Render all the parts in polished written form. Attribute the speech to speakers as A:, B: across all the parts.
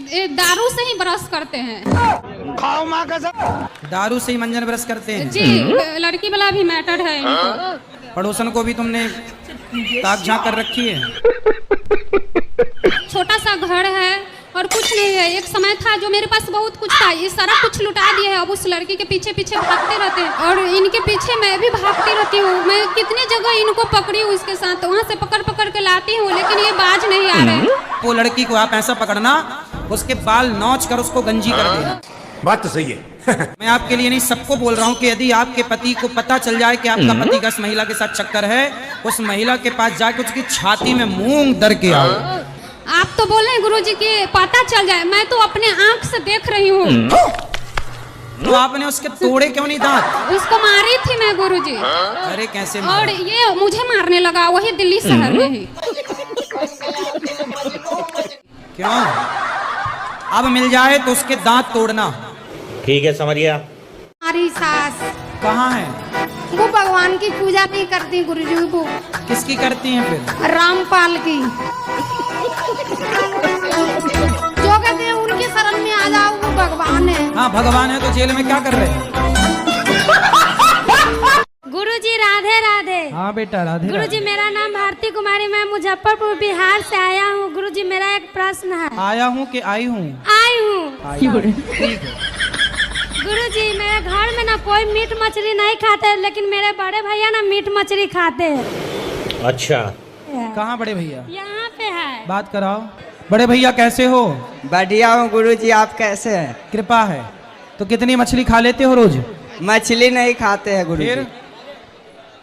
A: दारू से ही ब्रश करते हैं।
B: खाओ माँ कसम। दारू से ही मंजन ब्रश करते हैं
A: जी। लड़की वाला भी मैटर है इनको।
B: पड़ोसन को भी तुमने ताक झांक कर रखी है।
A: छोटा सा घर है और कुछ नहीं है। एक समय था जो मेरे पास बहुत कुछ था, ये सारा कुछ लुटा दिया है। अब उस लड़की के पीछे पीछे भागते रहते हैं और इनके पीछे मैं भी भागती रहती हूँ। मैं कितनी जगह इनको पकड़ी हूँ, इसके साथ वहाँ से पकड़ पकड़ के लाती हूँ, लेकिन ये बाज नहीं आ रहे।
B: वो लड़की को आप ऐसा पकड़ना, उसके बाल नोच कर उसको गंजी कर देना।
C: बात तो सही है।
B: मैं आपके लिए नहीं, सबको बोल रहा हूँ कि यदि आपके पति को पता चल जाए कि आपका पति का इस महिला के साथ चक्कर है, उस महिला के पास जाके उसकी छाती में मूंग दर के आओ।
A: आप तो बोले गुरुजी कि पता चल जाए, मैं तो अपने आंख से देख रही हूँ।
B: तो आपने उसके तोड़े क्यों नहीं दांत?
A: उसको मारी थी मैं गुरुजी।
B: अरे कैसे
A: और
B: मारा?
A: ये मुझे मारने लगा, वही दिल्ली शहर में ही।
B: क्यों? अब मिल जाए तो उसके दांत तोड़ना।
D: ठीक है, समझ गया।
E: हमारी सास
B: कहाँ है?
E: वो भगवान की पूजा नहीं करती गुरुजी। वो
B: किसकी करती हैं फिर?
E: रामपाल की। जो कहते हैं उनकी शरण में आ जाओ, वो भगवान है।
B: हाँ भगवान है तो जेल में क्या कर रहे हैं?
F: गुरुजी राधे राधे।
B: हाँ बेटा राधे।
F: गुरुजी मेरा नाम भारती कुमारी, मैं मुजफ्फरपुर बिहार से आया हूँ। गुरुजी मेरा एक प्रश्न है।
B: आया हूँ कि आई हूँ?
F: आई हूँ।
B: ठीक है।
F: गुरुजी मेरे घर में ना कोई मीट मछली नहीं खाते, लेकिन मेरे बड़े भैया ना मीट मछली खाते हैं।
D: अच्छा,
B: कहाँ बड़े भैया?
F: यहाँ पे है।
B: बात कराओ। बड़े भैया कैसे हो?
G: बढ़िया हूँ गुरुजी, आप कैसे हैं?
B: कृपा है। तो कितनी मछली खा लेते हो रोज?
G: मछली नहीं खाते हैं गुरुजी।
B: फिर?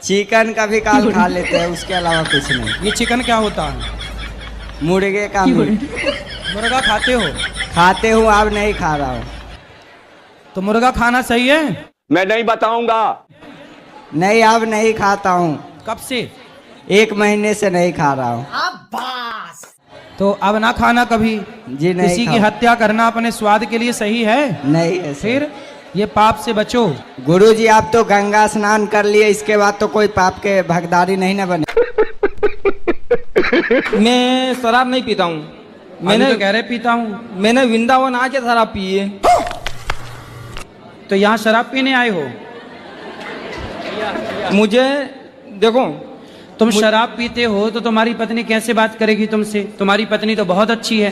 G: चिकन कभी काल खा लेते हैं, उसके अलावा कुछ नहीं।
B: ये चिकन क्या होता है?
G: मुर्गे का मीट।
B: मुर्गा खाते हो?
G: खाते हूँ, अब नहीं खा रहा हूँ।
B: तो मुर्गा खाना सही है?
C: मैं नहीं बताऊंगा।
G: नहीं, अब नहीं खाता हूँ।
B: कब से?
G: 1 महीने से नहीं खा रहा हूँ।
B: तो अब ना खाना कभी।
G: जी नहीं
B: किसी की
G: खाऊं।
B: हत्या करना अपने स्वाद के लिए सही है?
G: नहीं है सर।
B: फिर ये पाप से बचो।
G: गुरुजी आप तो गंगा स्नान कर लिए, इसके बाद तो कोई पाप के भागीदारी नहीं ना बने।
H: मैं शराब नहीं पीता हूँ।
B: मैंने तो कह रहे पीता हूँ।
H: मैंने वृंदावन आके शराब पी है।
B: तो यहाँ शराब पीने आए हो?
H: मुझे देखो,
B: तुम शराब पीते हो तो तुम्हारी पत्नी कैसे बात करेगी तुमसे? तुम्हारी पत्नी तो बहुत अच्छी है।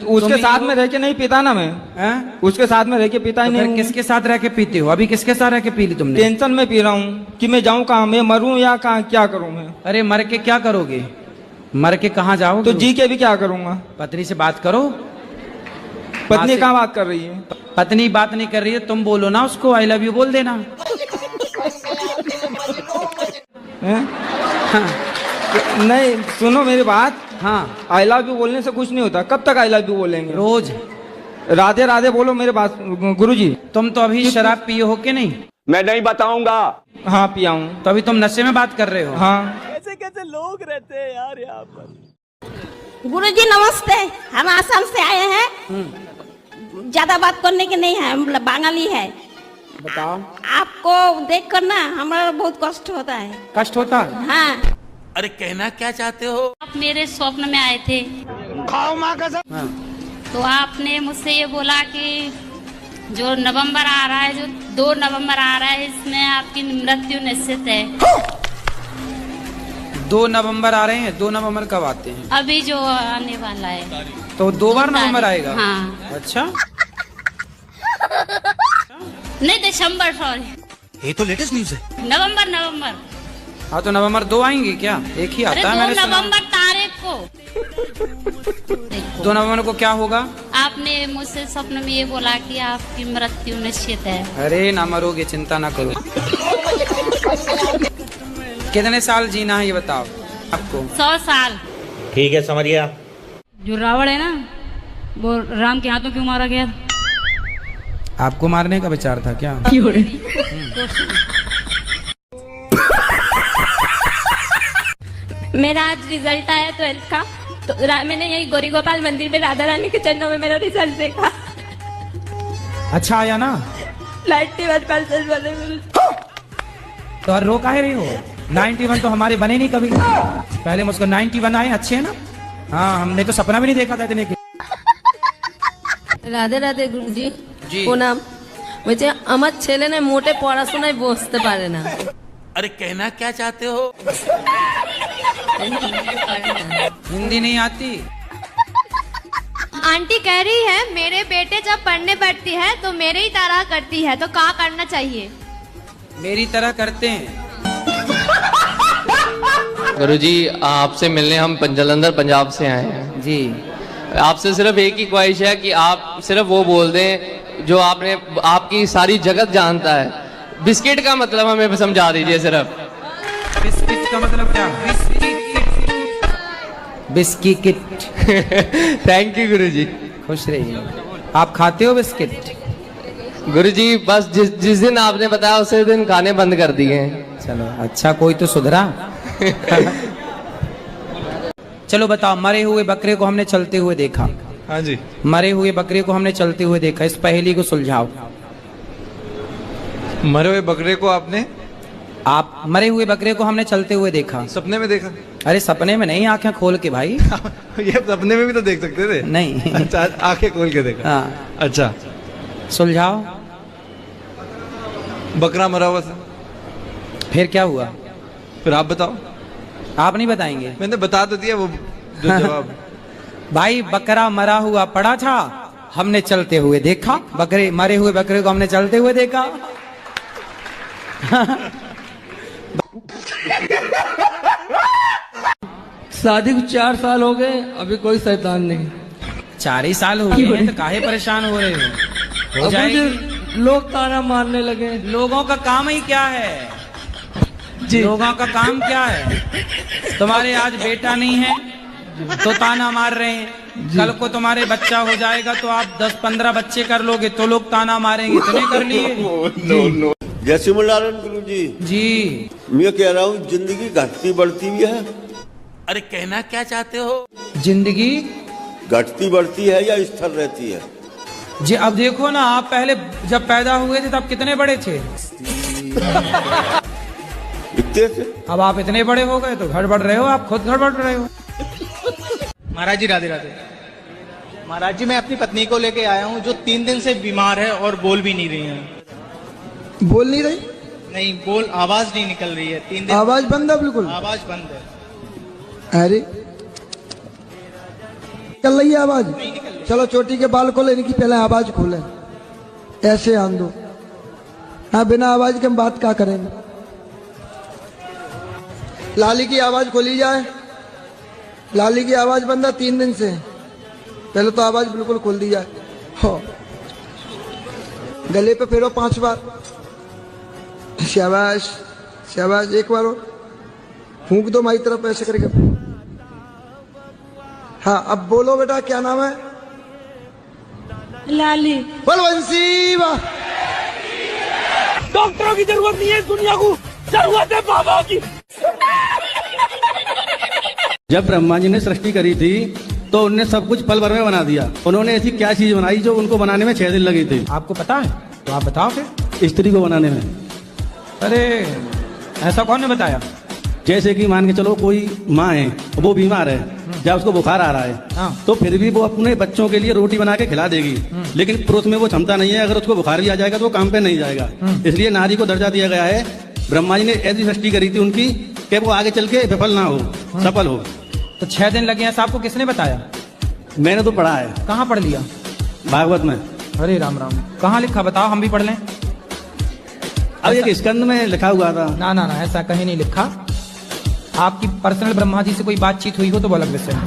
H: उसके साथ में रह के नहीं पीता ना मैं।
B: हैं?
H: उसके साथ में रह के पीता ही
B: तो
H: नहीं
B: फिर
H: हूँ।
B: किसके साथ रह के पीते हो? अभी किसके साथ रह के पी ली तुमने?
H: टेंशन में पी रहा हूँ कि मैं जाऊँ कहाँ, मैं मरूँ या कहाँ, क्या करूँ मैं।
B: अरे मर के क्या करोगे? मर के कहाँ जाओगे?
H: तो जी के भी क्या करूँगा।
B: पत्नी से बात करो।
H: पत्नी कहाँ बात कर रही है?
B: पत्नी बात नहीं कर रही है, तुम बोलो ना उसको आई लव यू बोल देना।
H: हाँ। नहीं सुनो मेरी बात।
B: हाँ
H: आई लव यू बोलने से कुछ नहीं होता। कब तक आई लव यू बोलेंगे?
B: रोज
H: राधे राधे बोलो मेरे बात गुरुजी।
B: तुम तो अभी शराब पिए हो कि नहीं?
C: मैं नहीं बताऊंगा।
H: हाँ पिया हूँ।
B: तो अभी तुम नशे में बात कर रहे हो?
H: हाँ।
G: कैसे कैसे लोग रहते हैं यार यहाँ पर।
F: गुरुजी नमस्ते, हम आसाम से आए हैं। ज्यादा बात करने के नहीं है, हम बंगाली है।
B: बताओ।
F: आपको देख कर ना हमारा बहुत कष्ट होता है।
B: कष्ट होता है?
F: हाँ।
C: अरे कहना क्या चाहते हो?
I: आप मेरे स्वप्न में आए थे।
C: खाओ माँ कसम।
B: हाँ।
I: तो आपने मुझसे ये बोला कि जो नवंबर आ रहा है, जो 2 नवंबर आ रहा है, इसमें आपकी मृत्यु निश्चित है।
B: 2 नवंबर आ रहे हैं। 2 नवंबर कब आते हैं?
I: अभी जो आने वाला है।
B: तो 2 बार नवंबर आएगा?
I: हाँ।
B: अच्छा।
I: नहीं दिसंबर, सॉरी।
C: ये तो लेटेस्ट न्यूज है।
I: नवंबर।
B: हाँ तो नवंबर 2 आएंगे क्या? एक ही
I: अरे
B: आता है
I: 2
B: मैंने सुना।
I: नवंबर तारीख को।
B: 2 नवंबर को क्या होगा?
I: आपने मुझसे स्वप्न में ये बोला कि आपकी मृत्यु निश्चित है।
B: अरे ना मरोगे, चिंता ना करो। कितने साल जीना है ये बताओ आपको?
I: 100 साल।
D: ठीक है, समझ गया।
I: जो रावण है ना, वो राम के हाथों क्यों मारा गया?
B: आपको मारने का विचार था क्या?
F: मेरा आज रिजल्ट आया 12th का, तो मैंने यही गौरी गोपाल मंदिर में राधा रानी के चरणों में मेरा रिजल्ट देखा।
B: अच्छा आया ना?
F: 91% बने।
B: तो रो काहे रही हो? 91 तो हमारे बने नहीं कभी। पहले मुझको 91 आए, अच्छे है ना? हाँ हमने तो सपना भी नहीं देखा था इतने के।
E: রাধে রাধে গুরুজি
B: জি।
E: প্রণাম। বলছে আমার ছেলে না মোটে পড়াশোনায় বসতে পারে না।
C: अरे कहना क्या चाहते हो?
B: हिंदी नहीं आती?
F: आंटी कह रही है मेरे बेटे जब पढ़ने बैठती है तो मेरे ही तरह करती है, तो क्या करना चाहिए?
B: मेरी तरह करते हैं।
J: गुरुजी आपसे मिलने हम जलंधर पंजाब से आए हैं
B: जी।
J: आपसे सिर्फ एक ही ख्वाहिश है कि आप सिर्फ वो बोल दें जो आपने आपकी सारी जगत जानता है। बिस्किट का मतलब हमें समझा दीजिए सिर्फ।
B: बिस्किट का मतलब क्या? बिस्की किट।
J: थैंक यू गुरुजी।
B: खुश रहिए। आप खाते हो बिस्किट?
J: गुरुजी बस जिस दिन आपने बताया उसी दिन खाने बंद कर दिए हैं।
B: चलो अच्छा, कोई तो सुधरा। चलो बताओ, मरे हुए बकरे को हमने चलते हुए देखा।
H: हाँ जी।
B: मरे हुए बकरे को हमने चलते हुए देखा, इस पहेली को सुलझाओ।
H: मरे हुए बकरे को आपने
B: मरे हुए बकरे को हमने चलते हुए देखा।
H: सपने में देखा?
B: अरे सपने में नहीं, आंखें खोल के भाई।
H: ये सपने में भी तो देख सकते थे।
B: नहीं।
H: अच्छा, आंखें खोल के देखा।
B: हाँ।
H: अच्छा,
B: सुलझाओ।
H: बकरा मरा हुआ था,
B: फिर क्या हुआ?
H: फिर आप बताओ।
B: आप नहीं बताएंगे?
H: मैंने बता तो दिया वो जो जवाब।
B: भाई बकरा मरा हुआ पड़ा था, हमने चलते हुए देखा। मरे हुए बकरे को हमने चलते हुए देखा।
H: शादी को 4 साल हो गए, अभी कोई शैतान नहीं।
B: 4 ही साल हो गए हैं, तो काहे परेशान हो रहे हो? हो जाएगी।
H: लोग ताना मारने लगे।
B: लोगों का काम ही क्या है? लोगों का काम क्या है? तुम्हारे आज बेटा नहीं है तो ताना मार रहे हैं, कल को तुम्हारे बच्चा हो जाएगा तो आप 10-15 बच्चे कर लोगे तो लोग ताना मारेंगे। इतने कर लिए?
K: जय सिमरनारायण गुरु जी।
B: जी।
K: मैं कह रहा हूँ जिंदगी घटती बढ़ती भी है।
C: अरे कहना क्या चाहते हो?
B: जिंदगी
K: घटती बढ़ती है या स्थिर रहती है?
B: जी अब देखो ना, आप पहले जब पैदा हुए थे तब कितने बड़े थे?
K: इतने थे।
B: अब आप इतने बड़े हो गए तो गड़बड़ रहे हो, आप खुद गड़बड़ रहे हो।
H: महाराज जी राधे राधे। महाराज जी मैं अपनी पत्नी को लेके आया हूँ जो 3 दिन से बीमार है और बोल भी नहीं रही है।
G: बोल नहीं रही?
H: नहीं, बोल आवाज नहीं निकल रही है 3 दिन।
G: आवाज बंद है बिल्कुल?
H: आवाज बंद है।
G: अरे निकल रही है आवाज? चलो चोटी के बाल खोले, इनकी पहले आवाज खोले, ऐसे आन दो। हाँ, बिना आवाज के हम बात क्या करेंगे? लाली की आवाज खोली जाए। लाली की आवाज बंद है 3 दिन से, पहले तो आवाज बिल्कुल खोल दी जाए। हो गले पे फेरो 5 बार। शाबाश शाबाश, एक बार और फूंक दो माई तरफ ऐसे करके। हाँ अब बोलो बेटा, क्या नाम है?
E: लाली।
G: बलवंशी वाह।
C: डॉक्टरों की जरूरत नहीं है इस दुनिया को, जरूरत है बाबा की।
H: जब ब्रह्मा जी ने सृष्टि करी थी तो उनने सब कुछ पल भर में बना दिया। उन्होंने ऐसी क्या चीज बनाई जो उनको बनाने में 6 दिन लगी थी?
B: आपको पता है तो आप बताओ फिर।
H: स्त्री को बनाने में।
B: अरे ऐसा कौन ने बताया?
H: जैसे कि मान के चलो कोई माँ है, वो बीमार है, जब उसको बुखार आ रहा है तो फिर भी वो अपने बच्चों के लिए रोटी बना के खिला देगी, लेकिन पुरुष में वो क्षमता नहीं है। अगर उसको बुखार भी आ जाएगा तो वो काम पे नहीं जाएगा। इसलिए नारी को दर्जा दिया गया है। ब्रह्मा जी ने ऐसी सृष्टि करी थी उनकी कि वो आगे चल के विफल ना हो, सफल हो।
B: तो 6 दिन लगे हैं, आपको किसने बताया?
H: मैंने तो पढ़ा है।
B: कहाँ पढ़ लिया?
H: भागवत में।
B: अरे राम राम, कहाँ लिखा बताओ, हम भी पढ़ लें।
H: अब एक स्कंद में लिखा हुआ था।
B: ना ना ना, ऐसा कहीं नहीं लिखा। आपकी पर्सनल ब्रह्मा जी से कोई बातचीत हुई हो तो वो अलग विषय है।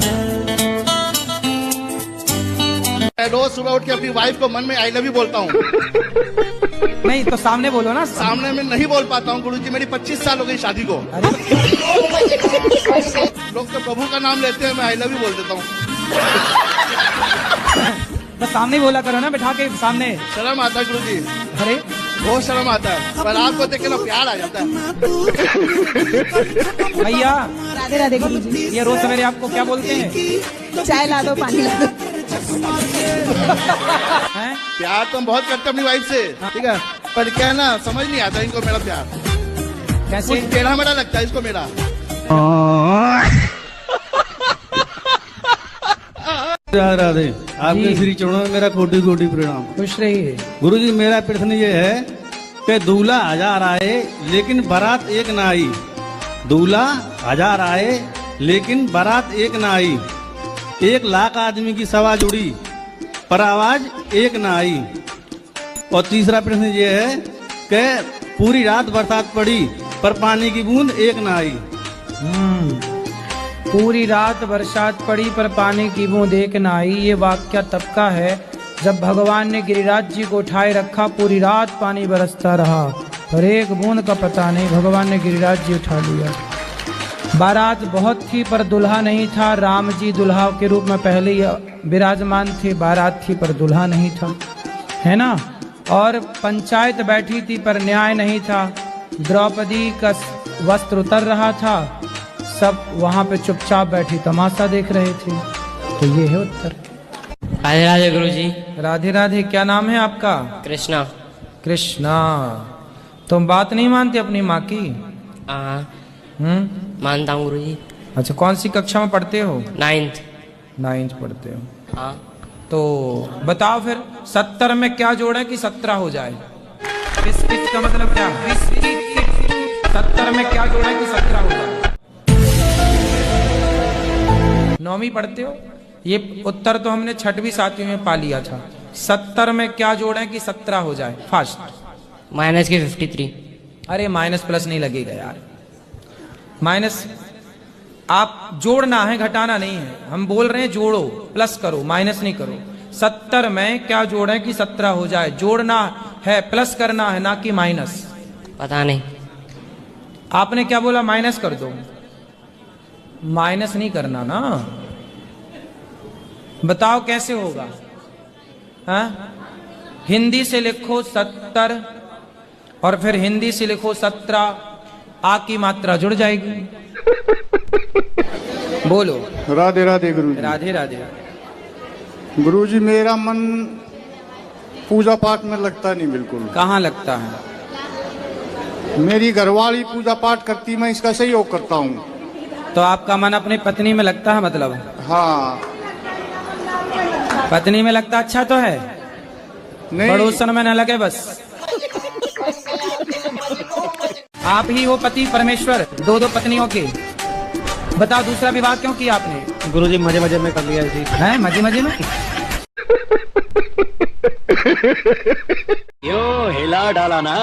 L: मैं रोज सुबह उठ के अपनी वाइफ को मन में आई लव यू बोलता हूँ।
B: नहीं तो सामने बोलो ना।
L: सामने में नहीं बोल पाता हूँ गुरुजी, मेरी 25 साल हो गई शादी को। लोग तो प्रभु का नाम लेते हैं, मैं आई लव यू बोल देता हूँ।
B: तो सामने बोला करो ना, बिठा के सामने।
L: शर्म आता है गुरुजी।
B: अरे
L: बहुत शर्म आता है, पर आपको देख के ना प्यार आ जाता है।
B: भैया
E: राधे राधे गुरुजी।
B: ये रोज सवेरे आपको क्या बोलते हैं?
E: चाय ला दो, पानी ला दो।
L: प्यार तो हम बहुत करते हैं अपनी वाइफ से, ठीक है, पर क्या है ना, समझ नहीं आता इनको मेरा प्यार।
B: कैसे?
L: कुछ टेढ़ा मेढ़ा लगता है इसको मेरा।
H: राधे राधे। आपके श्री चरणों में मेरा कोटि कोटि प्रणाम।
B: खुश रहिए।
H: गुरु जी, मेरा प्रश्न ये है कि दूल्हा 1000 आए लेकिन बारात एक ना आई। दूल्हा 1000 आए लेकिन बारात एक ना आई। 1 लाख आदमी की सभा जुड़ी पर आवाज एक ना आई। और तीसरा प्रश्न ये है कि पूरी रात बरसात पड़ी पर पानी की बूंद एक ना आई।
B: पूरी रात बरसात पड़ी पर पानी की बूंद एक न आई। ये वाक्य तब का है जब भगवान ने गिरिराज जी को उठाए रखा। पूरी रात पानी बरसता रहा पर एक बूंद का पता नहीं, भगवान ने गिरिराज जी उठा लिया। बारात बहुत थी पर दुल्हा नहीं था। राम जी दुल्हा के रूप में पहले ही विराजमान थे। बारात थी पर दुल्हा नहीं था, है ना। और पंचायत बैठी थी पर न्याय नहीं था। द्रौपदी का वस्त्र उतर रहा था, सब वहां पे चुपचाप बैठी तमाशा देख रहे थे। तो ये है उत्तर।
M: राधे राधे गुरु जी।
B: राधे राधे। क्या नाम है आपका?
M: कृष्णा।
B: कृष्णा, तुम बात नहीं मानते अपनी माँ की?
M: मानता हूँ गुरु जी।
B: अच्छा, कौन सी कक्षा में पढ़ते हो?
M: 9th
B: पढ़ते हो।
M: हाँ।
B: तो बताओ फिर 70 में क्या जोड़े कि 17 हो जाए? बिस्किट का मतलब क्या? 70 में क्या जोड़े कि 17 हो जाए? 9वीं पढ़ते हो? ये उत्तर तो हमने 6वीं 7वीं में पा लिया था। 70 में क्या जोड़े कि 17 हो जाए? फास्ट।
M: माइनस के 53।
B: अरे माइनस प्लस नहीं लगेगा यार। माइनस आप जोड़ना है, घटाना नहीं है। हम बोल रहे हैं जोड़ो, प्लस करो, माइनस नहीं करो। 70 में क्या जोड़े कि 17 हो जाए? जोड़ना है, प्लस करना है, ना कि माइनस।
M: पता नहीं।
B: आपने क्या बोला? माइनस कर दो। माइनस नहीं करना ना। बताओ कैसे होगा? हाँ, हिंदी से लिखो 70 और फिर हिंदी से लिखो 17। आ की मात्रा जुड़ जाएगी। बोलो।
N: राधे राधे गुरु जी।
B: राधे राधे।
N: गुरु जी, मेरा मन पूजा पाठ में लगता नहीं बिल्कुल।
B: कहाँ लगता है?
N: मेरी घरवाली पूजा पाठ करती, मैं इसका सहयोग करता हूँ।
B: तो आपका मन अपनी पत्नी में लगता है मतलब?
N: हाँ।
B: पत्नी में लगता अच्छा तो है,
N: नहीं
B: पड़ोसन में न लगे बस। आप ही हो पति परमेश्वर 2 पत्नियों के। बताओ दूसरा विवाह क्यों किया आपने?
H: गुरुजी, मजे मजे में कर लिया जी।
B: हैं मजे मजे में?
C: यो हिला डाला ना।